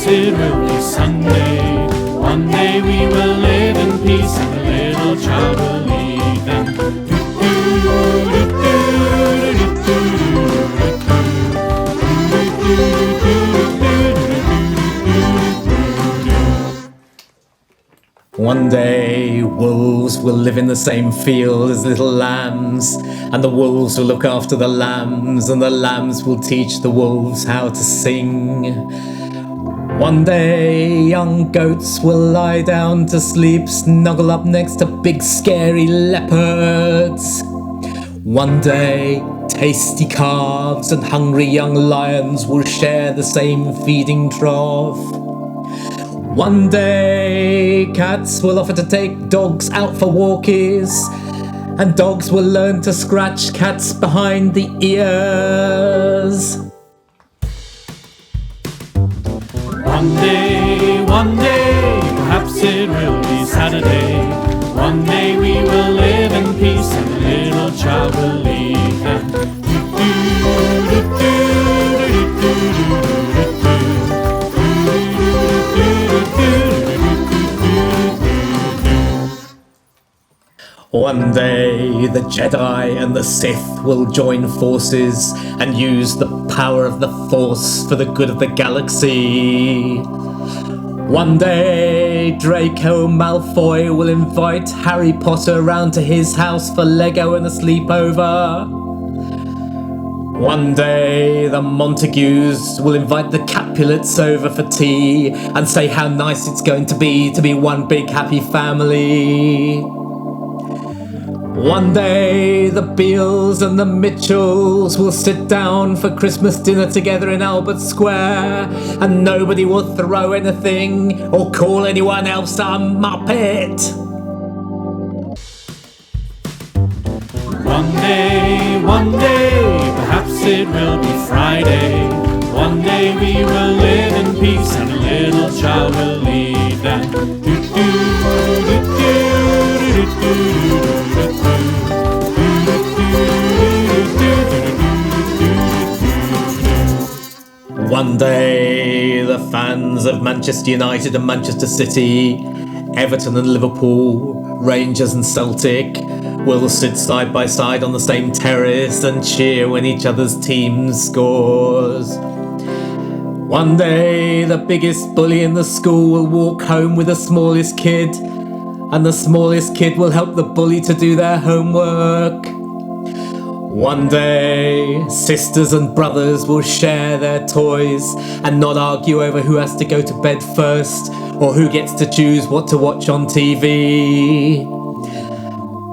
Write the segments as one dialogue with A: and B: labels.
A: perhaps it will be Sunday. One day we will live in peace and the little child will lead them.
B: One day wolves will live in the same field as little lambs, and the wolves will look after the lambs, and the lambs will teach the wolves how to sing. One day young goats will lie down to sleep, snuggle up next to big scary leopards. One day tasty calves and hungry young lions will share the same feeding trough. One day cats will offer to take dogs out for walkies, and dogs will learn to scratch cats behind the ears.
A: One day, perhaps it will be Saturday. One day we will live in peace and the little child will lead them.
B: One day the Jedi and the Sith will join forces and use the power of the Force for the good of the galaxy. One day Draco Malfoy will invite Harry Potter round to his house for Lego and a sleepover. One day the Montagues will invite the Capulets over for tea and say how nice it's going to be one big happy family. One day the Beals and the Mitchells will sit down for Christmas dinner together in Albert Square, and nobody will throw anything or call anyone else a muppet.
A: One day, perhaps it will be Friday. One day we will live in peace and a little child will lead them.
B: One day the fans of Manchester United and Manchester City, Everton and Liverpool, Rangers and Celtic will sit side by side on the same terrace and cheer when each other's team scores. One day the biggest bully in the school will walk home with the smallest kid, and the smallest kid will help the bully to do their homework. One day sisters and brothers will share their toys and not argue over who has to go to bed first or who gets to choose what to watch on TV.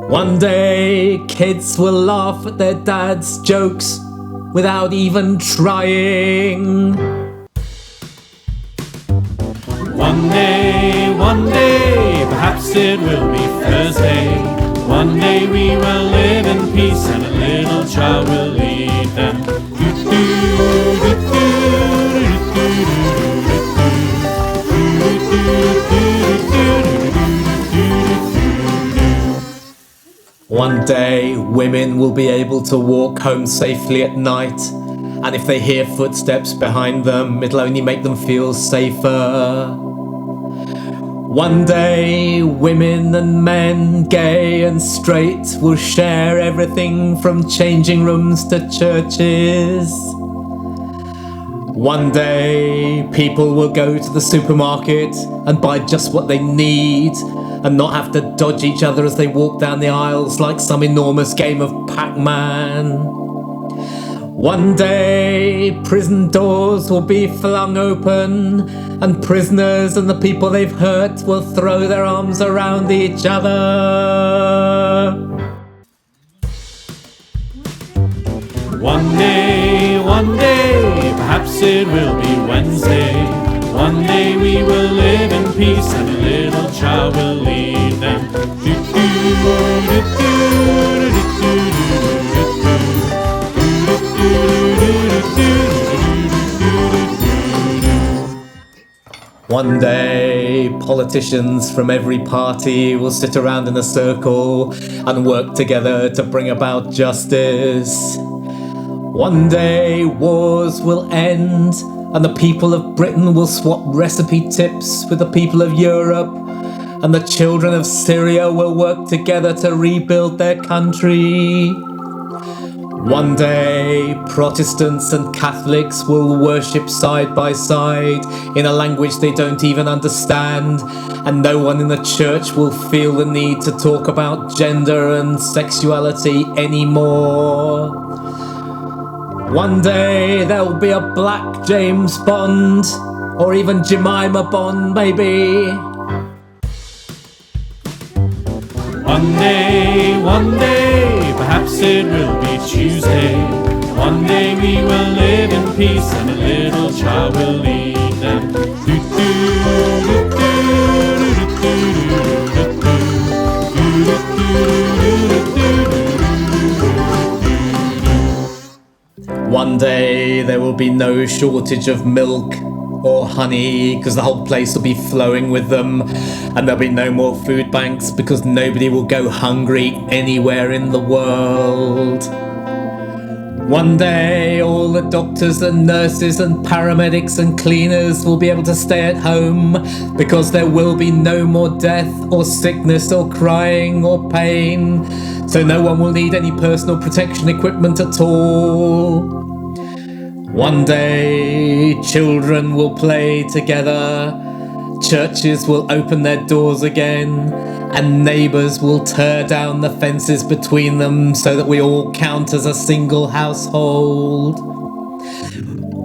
B: One day kids will laugh at their dad's jokes without even trying.
A: One day, perhaps it will be Thursday. One day we will live in peace and a little child will lead them.
B: One day women will be able to walk home safely at night, and if they hear footsteps behind them, it'll only make them feel safer. One day women and men, gay and straight, will share everything from changing rooms to churches. One day people will go to the supermarket and buy just what they need and not have to dodge each other as they walk down the aisles like some enormous game of Pac-Man. One day prison doors will be flung open and prisoners and the people they've hurt will throw their arms around each other.
A: One day, perhaps it will be Wednesday. One day we will live in peace and a little child will lead them.
B: One day, politicians from every party will sit around in a circle and work together to bring about justice. One day, wars will end and the people of Britain will swap recipe tips with the people of Europe, and the children of Syria will work together to rebuild their country. One day, Protestants and Catholics will worship side by side in a language they don't even understand, and no one in the church will feel the need to talk about gender and sexuality anymore. One day, there'll be a black James Bond, or even Jemima Bond, maybe.
A: One day, perhaps it will be Tuesday. One day we will live in peace and a little child will lead them.
B: One day there will be no shortage of milk or honey because the whole place will be flowing with them, and there'll be no more food banks because nobody will go hungry anywhere in the world. One day all the doctors and nurses and paramedics and cleaners will be able to stay at home because there will be no more death or sickness or crying or pain, so no one will need any personal protection equipment at all. One day, children will play together, churches will open their doors again, and neighbours will tear down the fences between them so that we all count as a single household.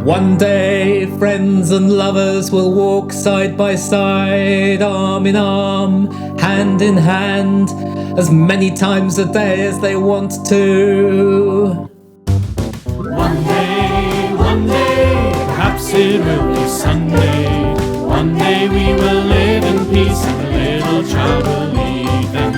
B: One day, friends and lovers will walk side by side, arm in arm, hand in hand, as many times a day as they want to.
A: One day, perhaps it will be Sunday. One day we will live in peace and a little child will lead them.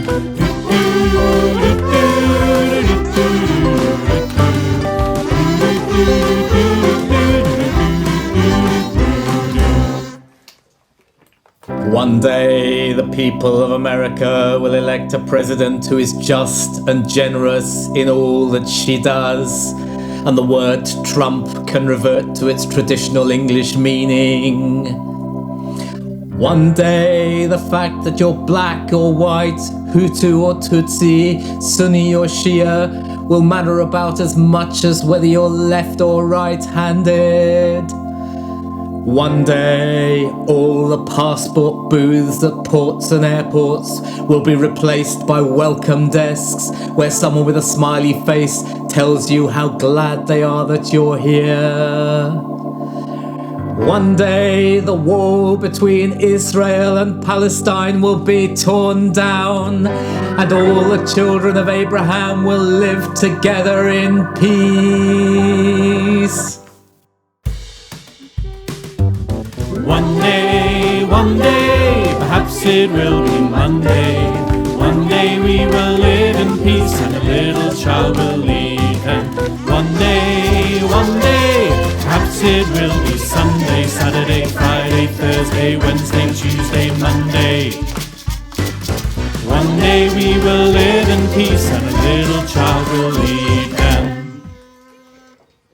B: One day, the people of America will elect a president who is just and generous in all that she does, and the word Trump can revert to its traditional English meaning. One day, the fact that you're black or white, Hutu or Tutsi, Sunni or Shia, will matter about as much as whether you're left or right-handed. One day, all the passport booths at ports and airports will be replaced by welcome desks where someone with a smiley face tells you how glad they are that you're here. One day, the wall between Israel and Palestine will be torn down, and all the children of Abraham will live together in peace.
A: One day, perhaps it will be Monday. One day we will live in peace and a little child will lead them. One day, perhaps it will be Sunday, Saturday, Friday, Thursday, Wednesday, Tuesday, Monday. One day we will live in peace and a little child will lead